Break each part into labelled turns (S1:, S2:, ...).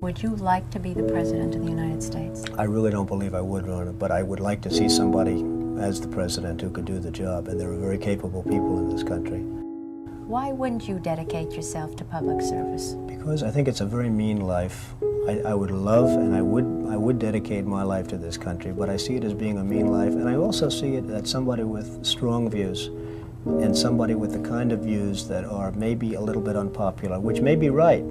S1: Would you like to be the President of the United States?
S2: I really don't believe I would run it, but I would like to see somebody as the President who could do the job, and there are very capable people in this country.
S1: Why wouldn't you dedicate yourself to public service?
S2: Because I think it's a very mean life. I would love and I would dedicate my life to this country, but I see it as being a mean life, and I also see it as somebody with strong views and somebody with the kind of views that are maybe a little bit unpopular, which may be right,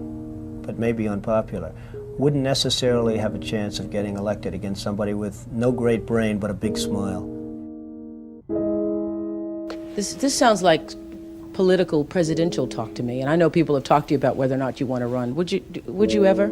S2: but may be unpopular, wouldn't necessarily have a chance of getting elected against somebody with no great brain but a big smile.
S3: This sounds like political presidential talk to me, and I know people have talked to you about whether or not you want to run. Would you ever?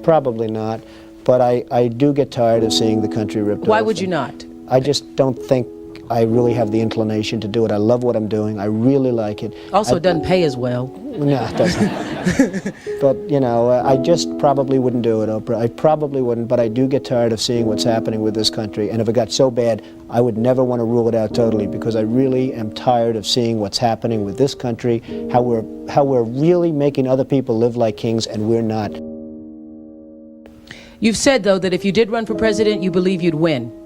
S2: Probably not, but I do get tired of seeing the country ripped off.
S3: Why would you not?
S2: I just don't think I really have the inclination to do it. I love what I'm doing. I really like it.
S3: Also, it doesn't pay as well.
S2: No, it doesn't. But, you know, I just probably wouldn't do it, Oprah. I probably wouldn't, but I do get tired of seeing what's happening with this country. And if it got so bad, I would never want to rule it out totally, because I really am tired of seeing what's happening with this country, how we're really making other people live like kings, and we're not.
S3: You've said, though, that if you did run for president, you believe you'd win.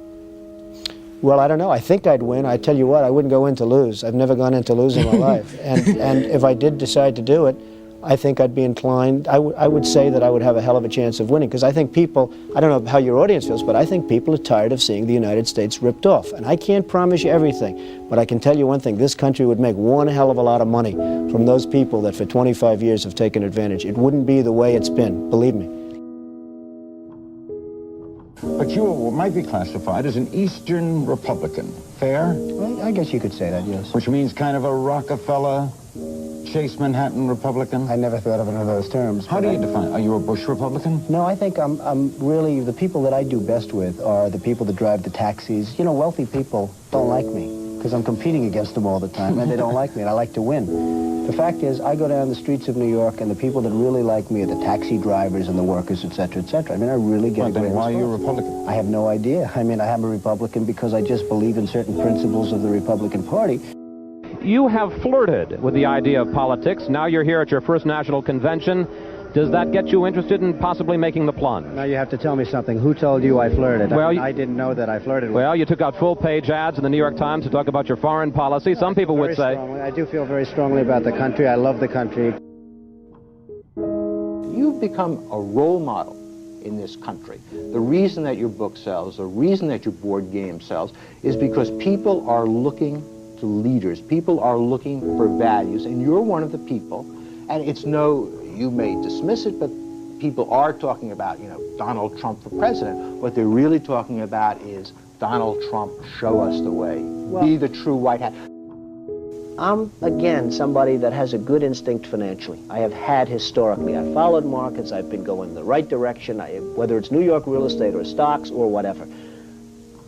S2: Well, I don't know. I think I'd win. I tell you what, I wouldn't go in to lose. I've never gone in to lose in my life. And if I did decide to do it, I think I'd be inclined, I would say that I would have a hell of a chance of winning, because I think people, I don't know how your audience feels, but I think people are tired of seeing the United States ripped off. And I can't promise you everything, but I can tell you one thing: this country would make one hell of a lot of money from those people that for 25 years have taken advantage. It wouldn't be the way it's been, believe me.
S4: But you might be classified as an Eastern Republican. Fair?
S2: Well, I guess you could say that, yes.
S4: Which means kind of a Rockefeller, Chase Manhattan Republican?
S2: I never thought of it in those terms.
S4: How do you define it? Are you a Bush Republican?
S2: No, I think I'm really, the people that I do best with are the people that drive the taxis. You know, wealthy people don't like me, because I'm competing against them all the time, and they don't like me, and I like to win. The fact is, I go down the streets of New York, and the people that really like me are the taxi drivers and the workers, etc., etc. I mean, I really get a great response.
S4: Why are you a Republican?
S2: I have no idea. I mean, I am a Republican because I just believe in certain principles of the Republican Party.
S5: You have flirted with the idea of politics. Now you're here at your first national convention. Does that get you interested in possibly making the plunge?
S6: Now you have to tell me something. Who told you I flirted?
S5: Well,
S6: I didn't know that I flirted with.
S5: Well, you took out full-page ads in the New York Times to talk about your foreign policy. Some people would say...
S6: I do feel very strongly about the country. I love the country.
S7: You've become a role model in this country. The reason that your book sells, the reason that your board game sells, is because people are looking to leaders. People are looking for values, and you're one of the people. And it's no... You may dismiss it, but people are talking about, you know, Donald Trump for president. What they're really talking about is Donald Trump, show us the way. Well, be the true white hat.
S8: I'm, again, somebody that has a good instinct financially. I have had historically. I've followed markets. I've been going in the right direction, whether it's New York real estate or stocks or whatever.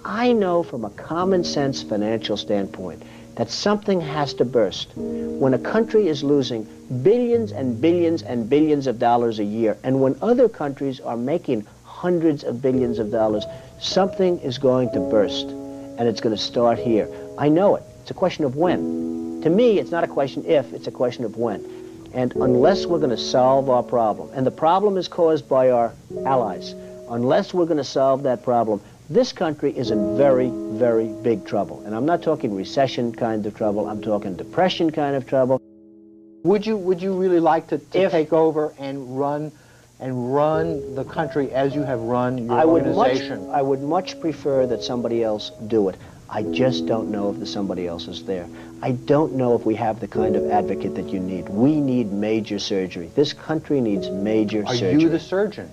S8: I know from a common sense financial standpoint that something has to burst. When a country is losing billions and billions and billions of dollars a year, and when other countries are making hundreds of billions of dollars, something is going to burst, and it's going to start here. I know it. It's a question of when. To me, it's not a question if, it's a question of when. And unless we're going to solve our problem, and the problem is caused by our allies, unless we're going to solve that problem, this country is in very, very big trouble. And I'm not talking recession kind of trouble, I'm talking depression kind of trouble.
S7: Would you really like to take over and run the country as you have run your organization?
S8: I would much prefer that somebody else do it. I just don't know if the somebody else is there. I don't know if we have the kind of advocate that you need. We need major surgery. This country needs major surgery.
S7: Are you the surgeon?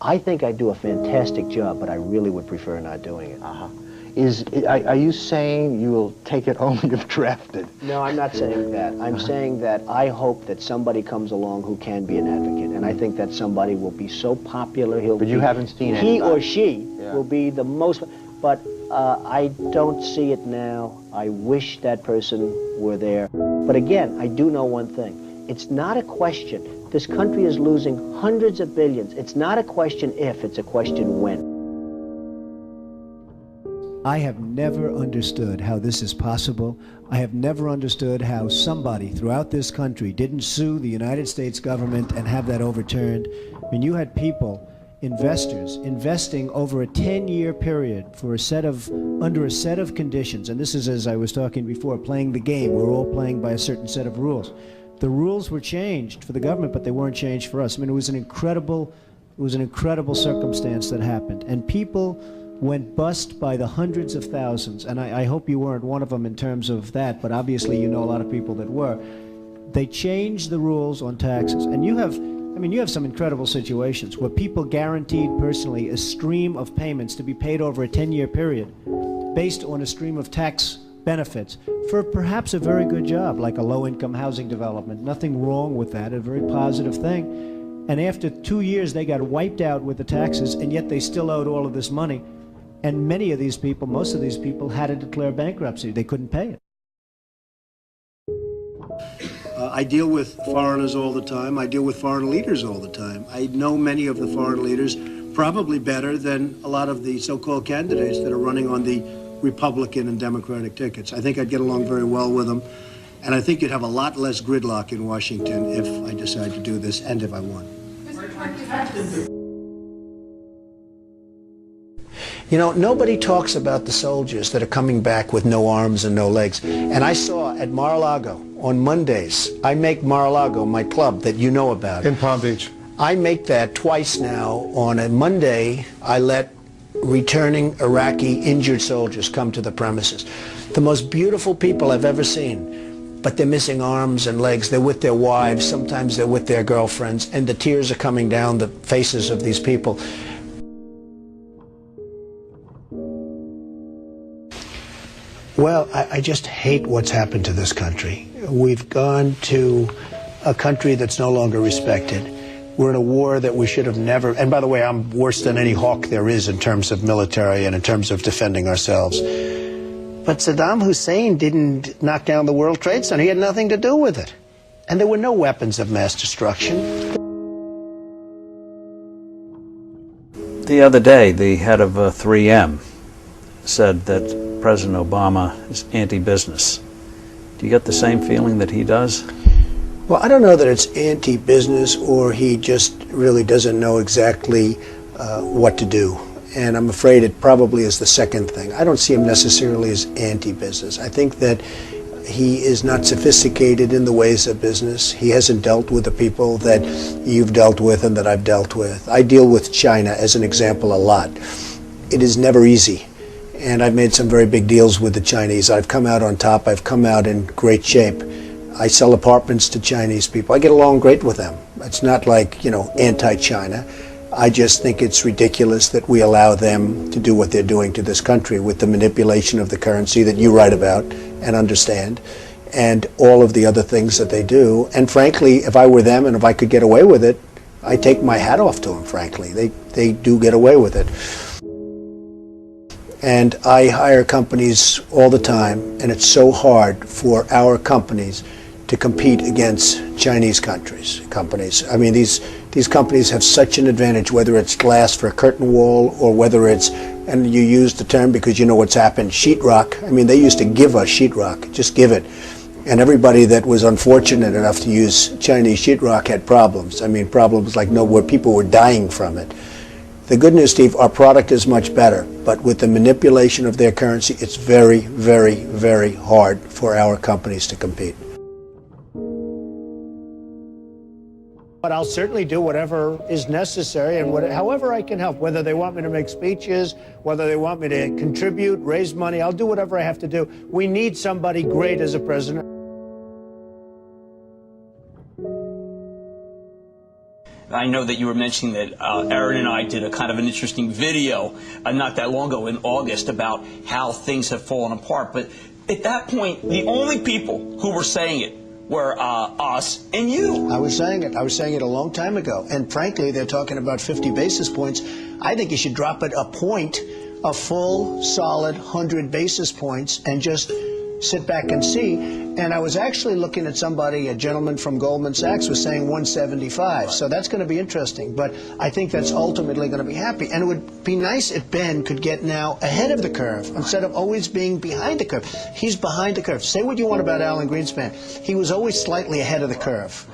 S8: I think I do a fantastic job, but I really would prefer not doing it.
S7: Are you saying you will take it home if drafted?
S8: No, I'm not saying that. I'm saying that I hope that somebody comes along who can be an advocate, and I think that somebody will be so popular,
S7: But you haven't seen
S8: he
S7: anybody.
S8: or she will be the most, but I don't see it now. I wish that person were there. But again, I do know one thing. It's not a question. This country is losing hundreds of billions. It's not a question if, it's a question when.
S2: I have never understood how this is possible. I have never understood how somebody throughout this country didn't sue the United States government and have that overturned. I mean, you had people, investors, investing over a 10-year period for under a set of conditions. And this is, as I was talking before, playing the game. We're all playing by a certain set of rules. The rules were changed for the government, but they weren't changed for us. I mean, it was an incredible circumstance that happened. And people went bust by the hundreds of thousands, and I hope you weren't one of them in terms of that, but obviously you know a lot of people that were. They changed the rules on taxes, and you have some incredible situations where people guaranteed personally a stream of payments to be paid over a 10-year period based on a stream of tax benefits for perhaps a very good job, like a low-income housing development. Nothing wrong with that, a very positive thing. And after 2 years, they got wiped out with the taxes, and yet they still owed all of this money. And many of these people, most of these people, had to declare bankruptcy. They couldn't pay it. I deal with foreigners all the time. I deal with foreign leaders all the time. I know many of the foreign leaders probably better than a lot of the so-called candidates that are running on the Republican and Democratic tickets. I think I'd get along very well with them. And I think you'd have a lot less gridlock in Washington if I decide to do this and if I won. You know, nobody talks about the soldiers that are coming back with no arms and no legs. And I saw at Mar-a-Lago on Mondays, I make Mar-a-Lago my club that you know about.
S9: In Palm Beach.
S2: I make that twice now. On a Monday, I let returning Iraqi injured soldiers come to the premises. The most beautiful people I've ever seen, but they're missing arms and legs. They're with their wives, sometimes they're with their girlfriends, and the tears are coming down the faces of these people. Well, I just hate what's happened to this country. We've gone to a country that's no longer respected. We're in a war that we should have never, and by the way, I'm worse than any hawk there is in terms of military and in terms of defending ourselves. But Saddam Hussein didn't knock down the World Trade Center. He had nothing to do with it. And there were no weapons of mass destruction.
S10: The other day, the head of 3M said that President Obama is anti-business. Do you get the same feeling that he does?
S2: Well, I don't know that it's anti-business or he just really doesn't know exactly what to do. And I'm afraid it probably is the second thing. I don't see him necessarily as anti-business. I think that he is not sophisticated in the ways of business. He hasn't dealt with the people that you've dealt with and that I've dealt with. I deal with China, as an example, a lot. It is never easy. And I've made some very big deals with the Chinese. I've come out on top. I've come out in great shape. I sell apartments to Chinese people. I get along great with them. It's not like, you know, anti-China. I just think it's ridiculous that we allow them to do what they're doing to this country with the manipulation of the currency that you write about and understand, and all of the other things that they do. And frankly, if I were them and if I could get away with it, I take my hat off to them, frankly. They do get away with it. And I hire companies all the time, and it's so hard for our companies to compete against Chinese companies. I mean, these companies have such an advantage, whether it's glass for a curtain wall or whether it's, and you use the term because you know what's happened, sheetrock. I mean, they used to give us sheetrock, just give it. And everybody that was unfortunate enough to use Chinese sheetrock had problems. I mean, problems like where people were dying from it. The good news, Steve, our product is much better, but with the manipulation of their currency, it's very, very, very hard for our companies to compete. But I'll certainly do whatever is necessary and however I can help, whether they want me to make speeches, whether they want me to contribute, raise money, I'll do whatever I have to do. We need somebody great as a president.
S11: I know that you were mentioning that Aaron and I did a kind of an interesting video not that long ago in August about how things have fallen apart. But at that point, the only people who were saying it were us and you. I was saying it a long time ago. And frankly, they're talking about 50 basis points. I think you should drop it a point, a full, solid 100 basis points, and just
S2: sit back and see. And I was actually looking at somebody, a gentleman from Goldman Sachs was saying 175. So that's going to be interesting. But I think that's ultimately going to be happy. And it would be nice if Ben could get now ahead of the curve instead of always being behind the curve. He's behind the curve. Say what you want about Alan Greenspan. He was always slightly ahead of the curve.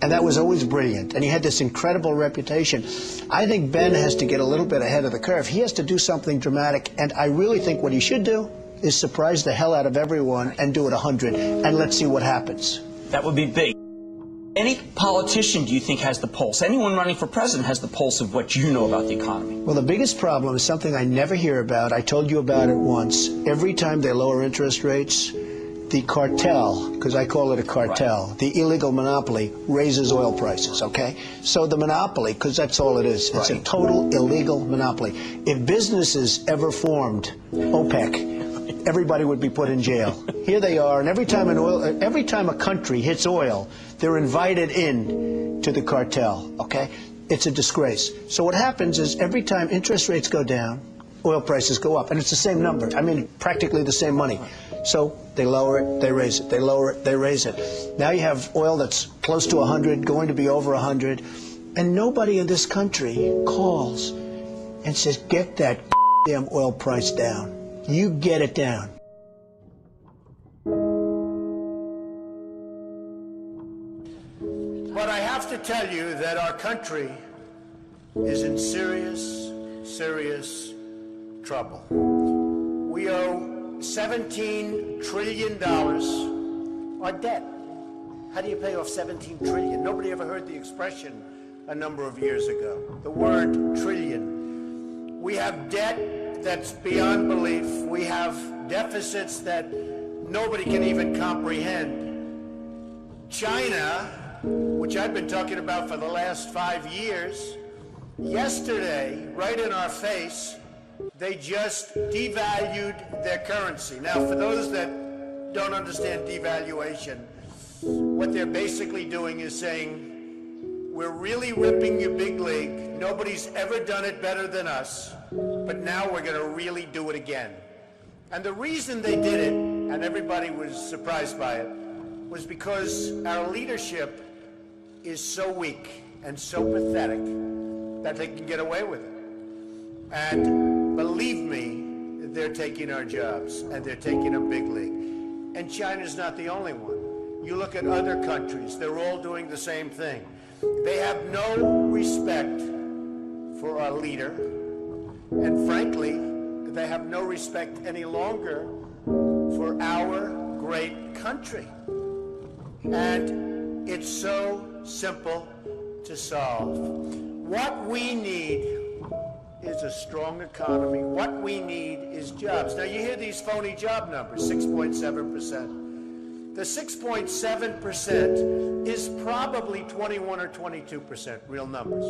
S2: And that was always brilliant. And he had this incredible reputation. I think Ben has to get a little bit ahead of the curve. He has to do something dramatic. And I really think what he should do is surprise the hell out of everyone and do it 100. And let's see what happens.
S11: That would be big. Any politician, do you think, has the pulse? Anyone running for president has the pulse of what you know about the economy?
S2: Well, the biggest problem is something I never hear about. I told you about it once. Every time they lower interest rates, the cartel, because I call it a cartel, the illegal monopoly, raises oil prices, okay? So the monopoly, because that's all it is, it's a total illegal monopoly. If businesses ever formed OPEC, everybody would be put in jail. Here they are, and every time a country hits oil, they're invited in to the cartel, okay? It's a disgrace. So what happens is every time interest rates go down, oil prices go up, and it's the same number. I mean, practically the same money. So they lower it, they raise it, they lower it, they raise it. Now you have oil that's close to 100, going to be over 100, and nobody in this country calls and says, get that damn oil price down. You get it down. But I have to tell you that our country is in serious, serious trouble. We owe $17 trillion our debt. How do you pay off $17 trillion? Nobody ever heard the expression a number of years ago. The word trillion. We have debt that's beyond belief. We have deficits that nobody can even comprehend. China, which I've been talking about for the last 5 years, yesterday, right in our face, they just devalued their currency. Now, for those that don't understand devaluation, what they're basically doing is saying, we're really ripping you big league. Nobody's ever done it better than us, but now we're going to really do it again. And the reason they did it, and everybody was surprised by it, was because our leadership is so weak and so pathetic that they can get away with it. And believe me, they're taking our jobs, and they're taking a big league. And China's not the only one. You look at other countries, they're all doing the same thing. They have no respect for our leader, and frankly, they have no respect any longer for our great country. And it's so simple to solve. What we need is a strong economy. What we need is jobs. Now, you hear these phony job numbers, 6.7%. The 6.7% is probably 21 or 22% real numbers.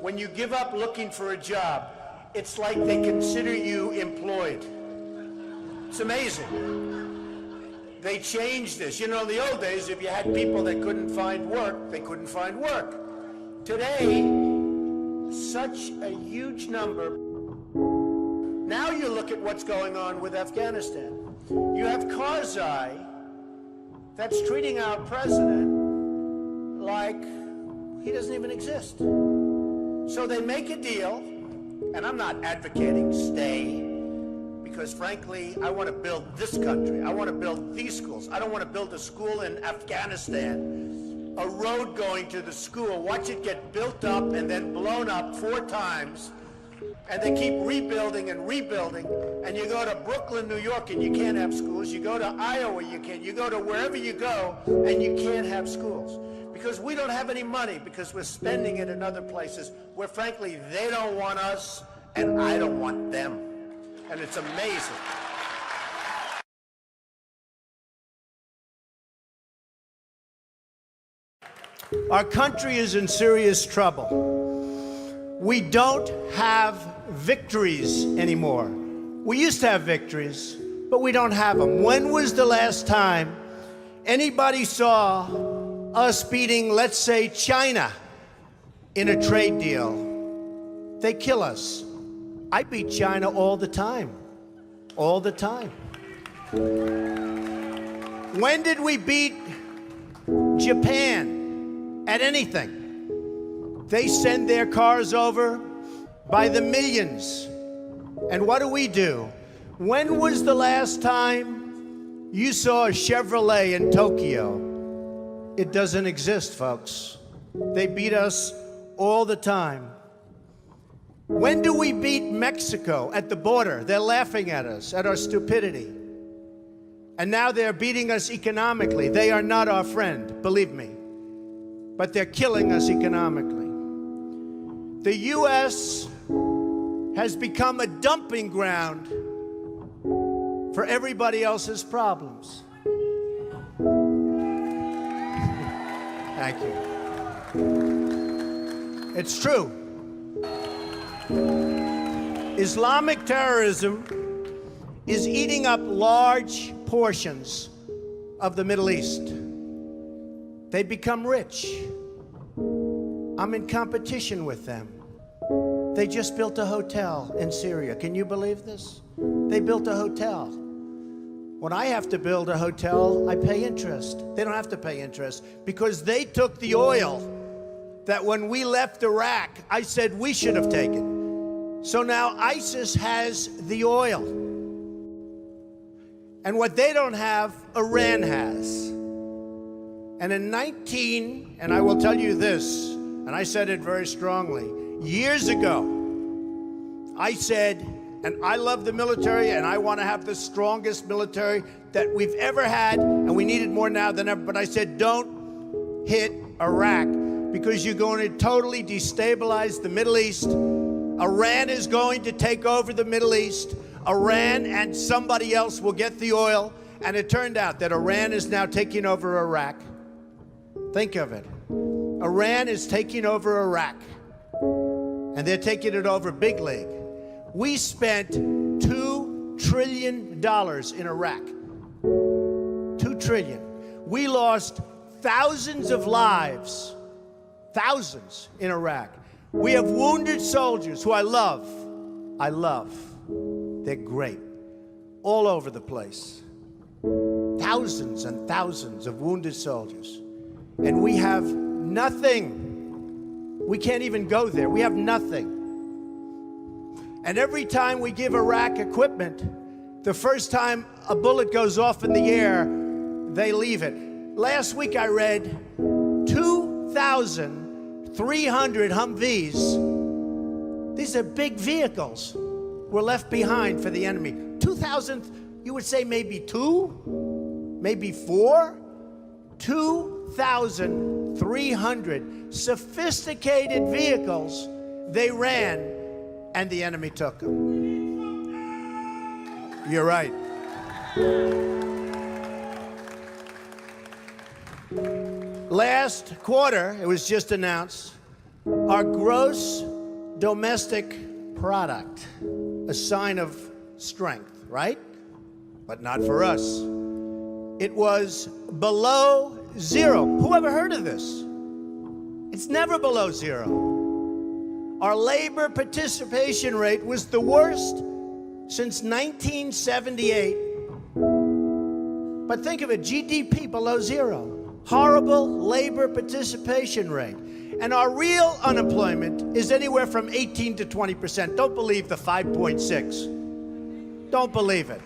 S2: When you give up looking for a job, it's like they consider you employed. It's amazing. They changed this. You know, in the old days, if you had people that couldn't find work, they couldn't find work. Today, such a huge number. Now you look at what's going on with Afghanistan. You have Karzai that's treating our president like he doesn't even exist. So they make a deal, and I'm not advocating stay, because frankly, I want to build this country. I want to build these schools. I don't want to build a school in Afghanistan, a road going to the school, watch it get built up and then blown up 4 times, and they keep rebuilding and rebuilding, and you go to Brooklyn, New York, and you can't have schools. You go to Iowa, you can't. You go to wherever you go, and you can't have schools. Because we don't have any money, because we're spending it in other places where, frankly, they don't want us, and I don't want them. And it's amazing. Our country is in serious trouble. We don't have victories anymore. We used to have victories, but we don't have them. When was the last time anybody saw us beating, let's say, China in a trade deal? They kill us. I beat China all the time. All the time. When did we beat Japan at anything? They send their cars over by the millions. And what do? When was the last time you saw a Chevrolet in Tokyo? It doesn't exist, folks. They beat us all the time. When do we beat Mexico at the border? They're laughing at us, at our stupidity. And now they're beating us economically. They are not our friend, believe me. But they're killing us economically. The U.S. has become a dumping ground for everybody else's problems. Thank you. It's true. Islamic terrorism is eating up large portions of the Middle East. They become rich. I'm in competition with them. They just built a hotel in Syria. Can you believe this? They built a hotel. When I have to build a hotel, I pay interest. They don't have to pay interest because they took the oil that when we left Iraq, I said we should have taken. So now ISIS has the oil. And what they don't have, Iran has. And in and I will tell you this, and I said it very strongly, years ago, I said, and I love the military, and I want to have the strongest military that we've ever had, and we need it more now than ever, but I said, don't hit Iraq, because you're going to totally destabilize the Middle East. Iran is going to take over the Middle East. Iran and somebody else will get the oil, and it turned out that Iran is now taking over Iraq. Think of it. Iran is taking over Iraq, and they're taking it over big league. We spent $2 trillion in Iraq. $2 trillion. We lost thousands of lives, thousands in Iraq. We have wounded soldiers who I love. They're great. All over the place. Thousands and thousands of wounded soldiers. And we have nothing. We can't even go there. We have nothing. And every time we give Iraq equipment, the first time a bullet goes off in the air, they leave it. Last week I read 2,300 Humvees. These are big vehicles were left behind for the enemy. 2,000, you would say maybe 2, maybe 4. 2,300 sophisticated vehicles they ran, and the enemy took them. You're right. Last quarter, it was just announced, our gross domestic product, a sign of strength, right? But not for us. It was below zero. Who ever heard of this? It's never below zero. Our labor participation rate was the worst since 1978. But think of it, GDP below zero. Horrible labor participation rate. And our real unemployment is anywhere from 18 to 20%. Don't believe the 5.6. Don't believe it.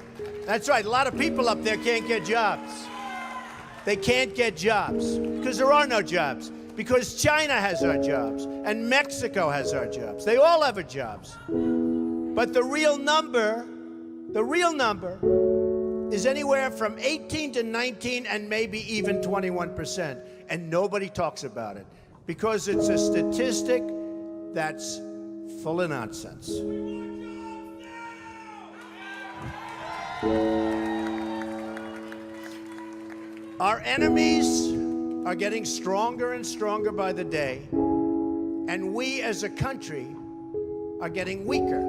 S2: That's right, a lot of people up there can't get jobs. They can't get jobs because there are no jobs. Because China has our jobs and Mexico has our jobs. They all have our jobs. But the real number is anywhere from 18 to 19 and maybe even 21%. And nobody talks about it because it's a statistic that's full of nonsense. Our enemies are getting stronger and stronger by the day, and we as a country are getting weaker.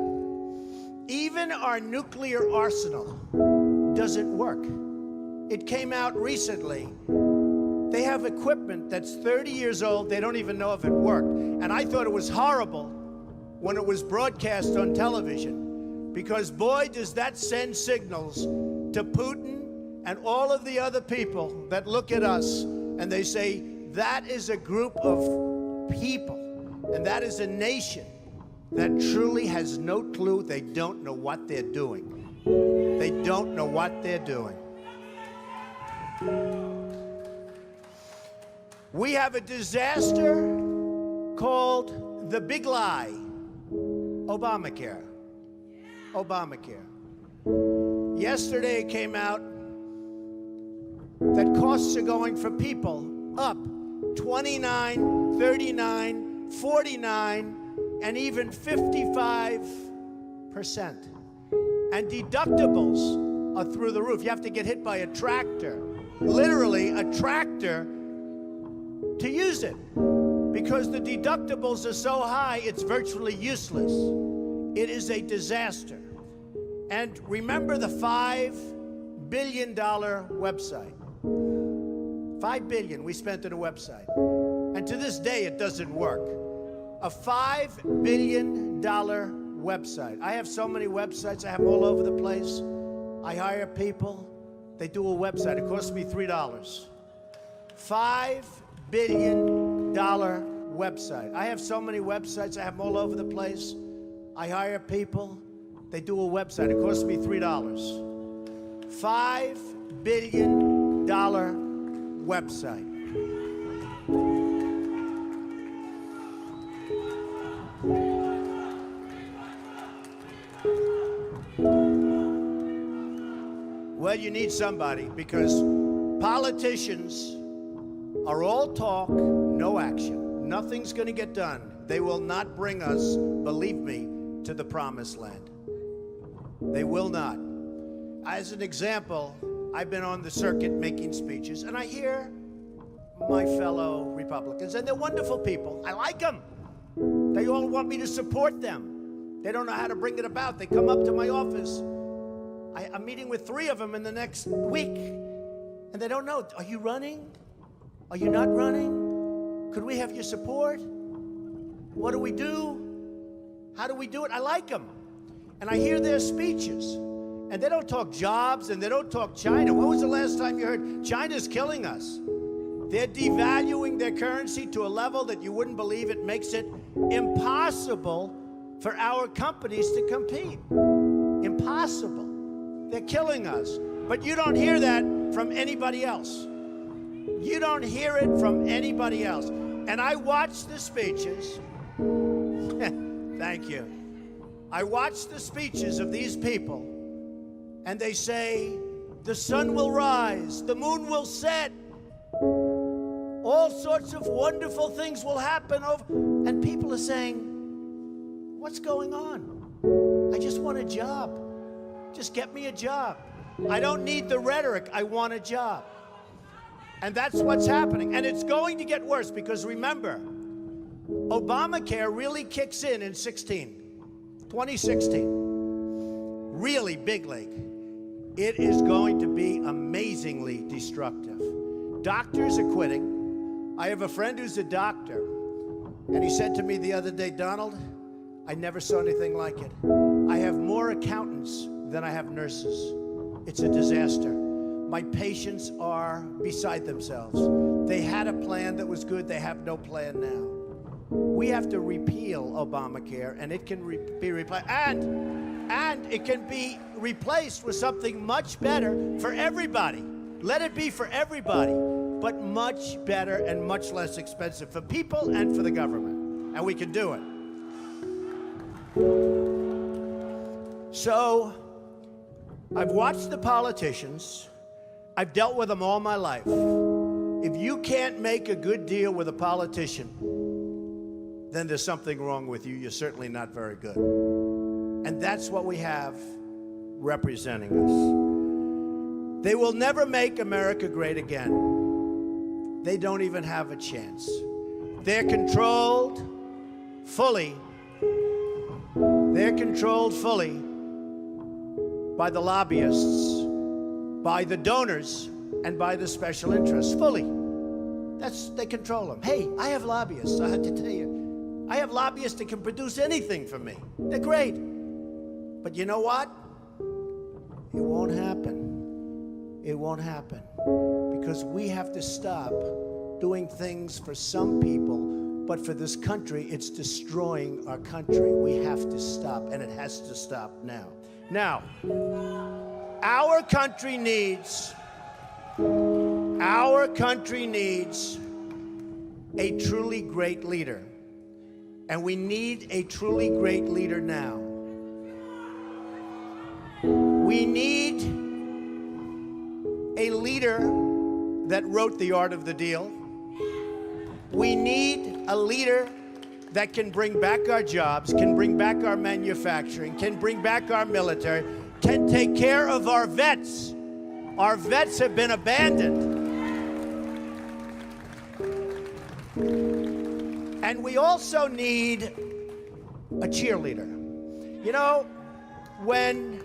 S2: Even our nuclear arsenal doesn't work. It came out recently. They have equipment that's 30 years old. They don't even know if it worked. And I thought it was horrible when it was broadcast on television, because boy, does that send signals to Putin and all of the other people that look at us and they say, that is a group of people, and that is a nation that truly has no clue. They don't know what they're doing. They don't know what they're doing. We have a disaster called the big lie, Obamacare. Obamacare. Yesterday it came out that costs are going for people up 29, 39, 49, and even 55%. And deductibles are through the roof. You have to get hit by a tractor, literally a tractor, to use it. Because the deductibles are so high, it's virtually useless. It is a disaster. And remember the $5 billion website. $5 billion we spent on a website. And to this day, it doesn't work. A $5 billion website. I have so many websites. I have them all over the place. I hire people. They do a website. It costs me $3. $5 billion website. I have so many websites. I have them all over the place. I hire people. They do a website. It costs me $3. $5 billion website. Well, you need somebody, because politicians are all talk, no action. Nothing's going to get done. They will not bring us, believe me, to the promised land. They will not. As an example, I've been on the circuit making speeches, and I hear my fellow Republicans, and they're wonderful people. I like them. They all want me to support them. They don't know how to bring it about. They come up to my office. I'm meeting with 3 of them in the next week, and they don't know. Are you running? Are you not running? Could we have your support? What do we do? How do we do it? I like them. And I hear their speeches. And they don't talk jobs, and they don't talk China. When was the last time you heard China's killing us? They're devaluing their currency to a level that you wouldn't believe. It makes it impossible for our companies to compete. Impossible. They're killing us. But you don't hear that from anybody else. You don't hear it from anybody else. And I watch the speeches. Thank you. I watch the speeches of these people, and they say, the sun will rise, the moon will set, all sorts of wonderful things will happen. And people are saying, what's going on? I just want a job. Just get me a job. I don't need the rhetoric. I want a job. And that's what's happening. And it's going to get worse, because remember, Obamacare really kicks in 2016. Really big league. It is going to be amazingly destructive. Doctors are quitting. I have a friend who's a doctor, and he said to me the other day, Donald, I never saw anything like it. I have more accountants than I have nurses. It's a disaster. My patients are beside themselves. They had a plan that was good. They have no plan now. We have to repeal Obamacare, and it can be replaced. And it can be replaced with something much better for everybody. Let it be for everybody, but much better and much less expensive for people and for the government. And we can do it. So, I've watched the politicians. I've dealt with them all my life. If you can't make a good deal with a politician, then there's something wrong with you. You're certainly not very good. And that's what we have representing us. They will never make America great again. They don't even have a chance. They're controlled fully. They're controlled fully by the lobbyists, by the donors, and by the special interests, fully. They control them. Hey, I have lobbyists, I have to tell you. I have lobbyists that can produce anything for me. They're great. But you know what? It won't happen. It won't happen because we have to stop doing things for some people, but for this country, it's destroying our country. We have to stop, and it has to stop now. Now, our country needs a truly great leader. And we need a truly great leader now. We need a leader that wrote The Art of the Deal. We need a leader that can bring back our jobs, can bring back our manufacturing, can bring back our military, can take care of our vets. Our vets have been abandoned. And we also need a cheerleader. You know, when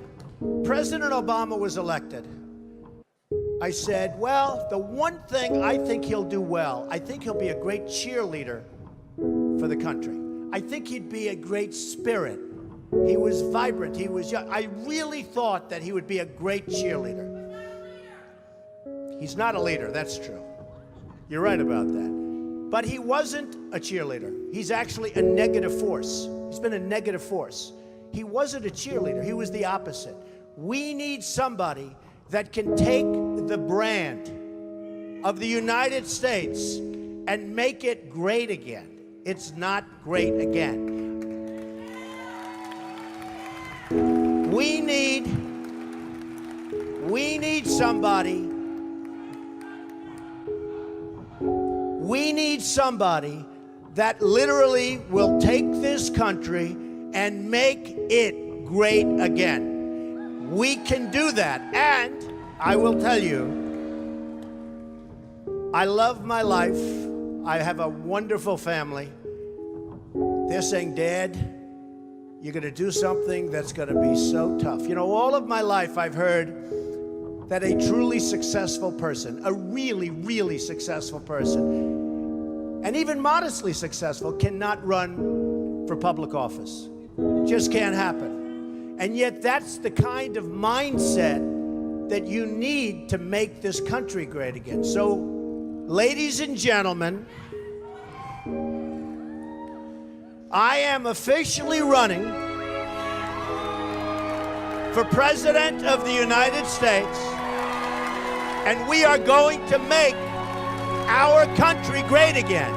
S2: President Obama was elected, I said, well, the one thing I think he'll do well, I think he'll be a great cheerleader for the country. I think he'd be a great spirit. He was vibrant, he was young. I really thought that he would be a great cheerleader. He's not a leader, that's true. You're right about that. But he wasn't a cheerleader. He's actually a negative force. He's been a negative force. He wasn't a cheerleader. He was the opposite. We need somebody that can take the brand of the United States and make it great again. It's not great again. We need somebody. We need somebody that literally will take this country and make it great again. We can do that. And I will tell you, I love my life. I have a wonderful family. They're saying, Dad, you're going to do something that's going to be so tough. You know, all of my life I've heard that a truly successful person, a really, really successful person, and even modestly successful, cannot run for public office. Just can't happen. And yet that's the kind of mindset that you need to make this country great again. So, ladies and gentlemen, I am officially running for President of the United States, and we are going to make our country great again.